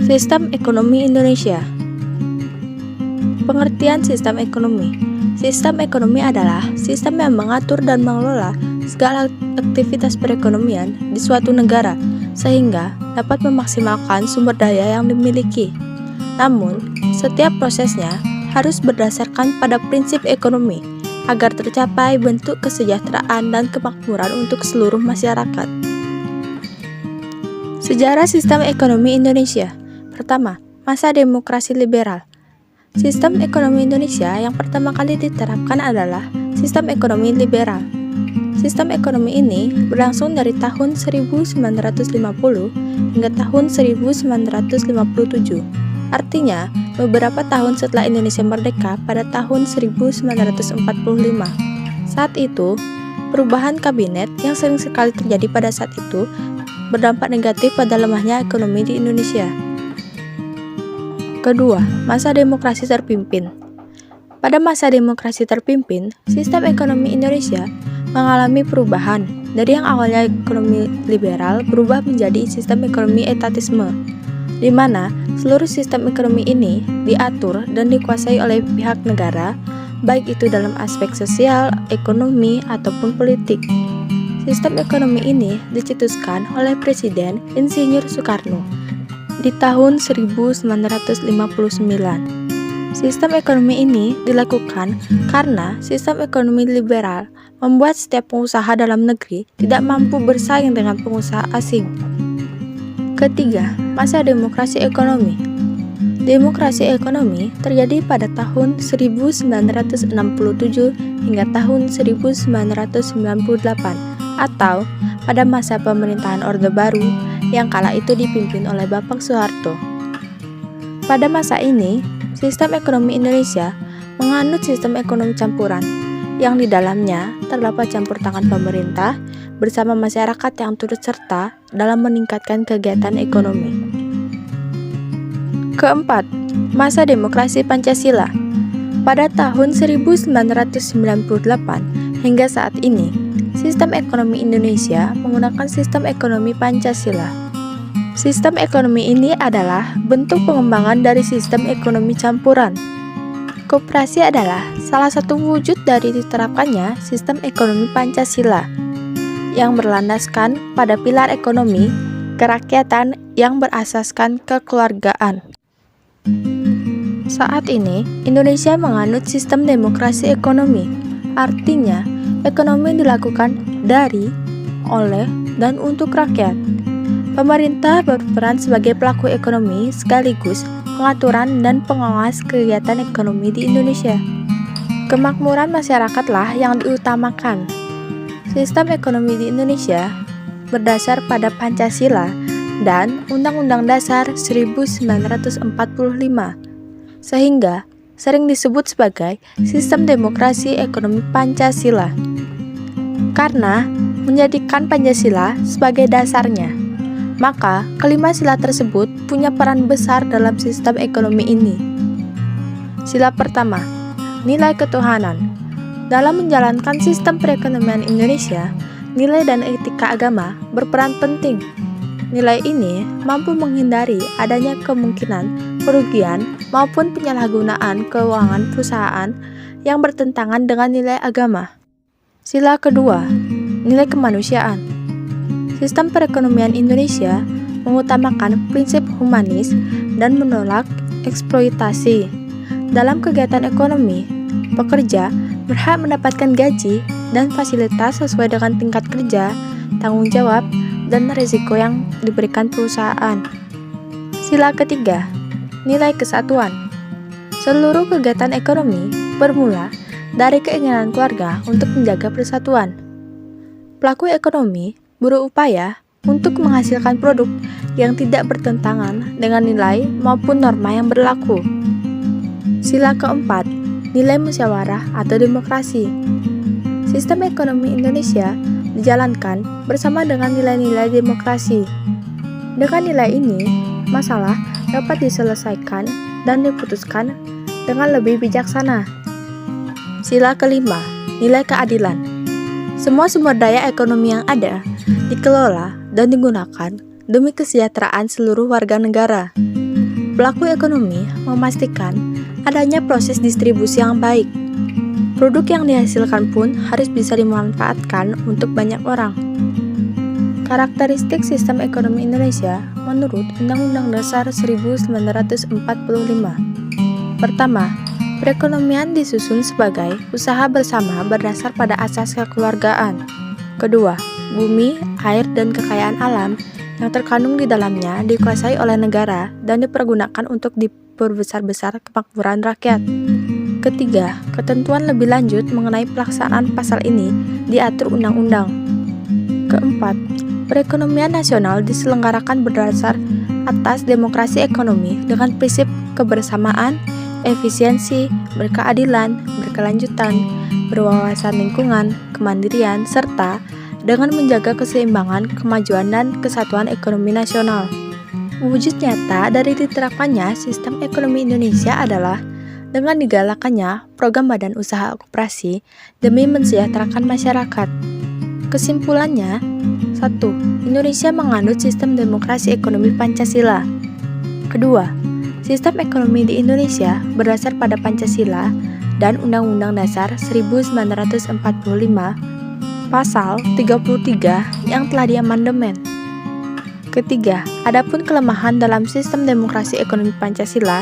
Sistem ekonomi Indonesia. Pengertian sistem ekonomi. Sistem ekonomi adalah sistem yang mengatur dan mengelola segala aktivitas perekonomian di suatu negara, sehingga dapat memaksimalkan sumber daya yang dimiliki. Namun, setiap prosesnya harus berdasarkan pada prinsip ekonomi, agar tercapai bentuk kesejahteraan dan kemakmuran untuk seluruh masyarakat. Sejarah sistem ekonomi Indonesia. Pertama, masa demokrasi liberal. Sistem ekonomi Indonesia yang pertama kali diterapkan adalah sistem ekonomi liberal. Sistem ekonomi ini berlangsung dari tahun 1950 hingga tahun 1957. Artinya, beberapa tahun setelah Indonesia merdeka pada tahun 1945. Saat itu, perubahan kabinet yang sering sekali terjadi pada saat itu berdampak negatif pada lemahnya ekonomi di Indonesia. Kedua, masa demokrasi terpimpin. Pada masa demokrasi terpimpin, sistem ekonomi Indonesia mengalami perubahan dari yang awalnya ekonomi liberal berubah menjadi sistem ekonomi etatisme, di mana seluruh sistem ekonomi ini diatur dan dikuasai oleh pihak negara, baik itu dalam aspek sosial, ekonomi, ataupun politik. Sistem ekonomi ini dicetuskan oleh Presiden Insinyur Soekarno di tahun 1959. Sistem ekonomi ini dilakukan karena sistem ekonomi liberal membuat setiap pengusaha dalam negeri tidak mampu bersaing dengan pengusaha asing. Ketiga, masa demokrasi ekonomi. Demokrasi ekonomi terjadi pada tahun 1967 hingga tahun 1998 atau pada masa pemerintahan Orde Baru yang kala itu dipimpin oleh Bapak Soeharto. Pada masa ini, sistem ekonomi Indonesia menganut sistem ekonomi campuran, yang di dalamnya terdapat campur tangan pemerintah bersama masyarakat yang turut serta dalam meningkatkan kegiatan ekonomi. Keempat, masa demokrasi Pancasila. Pada tahun 1998 hingga saat ini, sistem ekonomi Indonesia menggunakan sistem ekonomi Pancasila. Sistem ekonomi ini adalah bentuk pengembangan dari sistem ekonomi campuran. Koperasi adalah salah satu wujud dari diterapkannya sistem ekonomi Pancasila yang berlandaskan pada pilar ekonomi kerakyatan yang berasaskan kekeluargaan. Saat ini, Indonesia menganut sistem demokrasi ekonomi, artinya ekonomi dilakukan dari, oleh, dan untuk rakyat. Pemerintah berperan sebagai pelaku ekonomi sekaligus pengaturan dan pengawas kegiatan ekonomi di Indonesia. Kemakmuran masyarakatlah yang diutamakan. Sistem ekonomi di Indonesia berdasar pada Pancasila dan Undang-Undang Dasar 1945, sehingga sering disebut sebagai sistem demokrasi ekonomi Pancasila, karena menjadikan Pancasila sebagai dasarnya. Maka, kelima sila tersebut punya peran besar dalam sistem ekonomi ini. Sila pertama, nilai ketuhanan. Dalam menjalankan sistem perekonomian Indonesia, nilai dan etika agama berperan penting. Nilai ini mampu menghindari adanya kemungkinan kerugian maupun penyalahgunaan keuangan perusahaan yang bertentangan dengan nilai agama. Sila kedua, nilai kemanusiaan. Sistem perekonomian Indonesia mengutamakan prinsip humanis dan menolak eksploitasi. Dalam kegiatan ekonomi, pekerja berhak mendapatkan gaji dan fasilitas sesuai dengan tingkat kerja, tanggung jawab, dan risiko yang diberikan perusahaan. Sila ketiga, nilai kesatuan. Seluruh kegiatan ekonomi bermula dari keinginan keluarga untuk menjaga persatuan. Pelaku ekonomi berupaya untuk menghasilkan produk yang tidak bertentangan dengan nilai maupun norma yang berlaku. Sila keempat, nilai musyawarah atau demokrasi. Sistem ekonomi Indonesia dijalankan bersama dengan nilai-nilai demokrasi. Dengan nilai ini, masalah dapat diselesaikan dan diputuskan dengan lebih bijaksana. Sila kelima, nilai keadilan. Semua sumber daya ekonomi yang ada dikelola dan digunakan demi kesejahteraan seluruh warga negara. pelaku ekonomi memastikan adanya proses distribusi yang baik. Produk yang dihasilkan pun harus bisa dimanfaatkan untuk banyak orang. Karakteristik sistem ekonomi Indonesia menurut Undang-Undang Dasar 1945. Pertama, perekonomian disusun sebagai usaha bersama berdasar pada asas kekeluargaan. Kedua, bumi, air, dan kekayaan alam yang terkandung di dalamnya dikuasai oleh negara dan dipergunakan untuk diperbesar-besar kemakmuran rakyat. Ketiga, ketentuan lebih lanjut mengenai pelaksanaan pasal ini diatur undang-undang. Keempat, perekonomian nasional diselenggarakan berdasar atas demokrasi ekonomi dengan prinsip kebersamaan, efisiensi, berkeadilan, berkelanjutan, berwawasan lingkungan, kemandirian, serta dengan menjaga keseimbangan, kemajuan, dan kesatuan ekonomi nasional. Wujud nyata dari diterapkannya sistem ekonomi Indonesia adalah dengan digalakannya program badan usaha koperasi demi mensejahterakan masyarakat. Kesimpulannya, 1. Indonesia menganut sistem demokrasi ekonomi Pancasila. Kedua, sistem ekonomi di Indonesia berdasar pada Pancasila dan Undang-Undang Dasar 1945, Pasal 33 yang telah diamandemen. Ketiga, adapun kelemahan dalam sistem demokrasi ekonomi Pancasila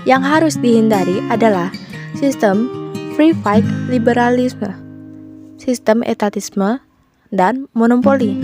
yang harus dihindari adalah sistem free fight liberalisme, sistem etatisme, dan monopoli.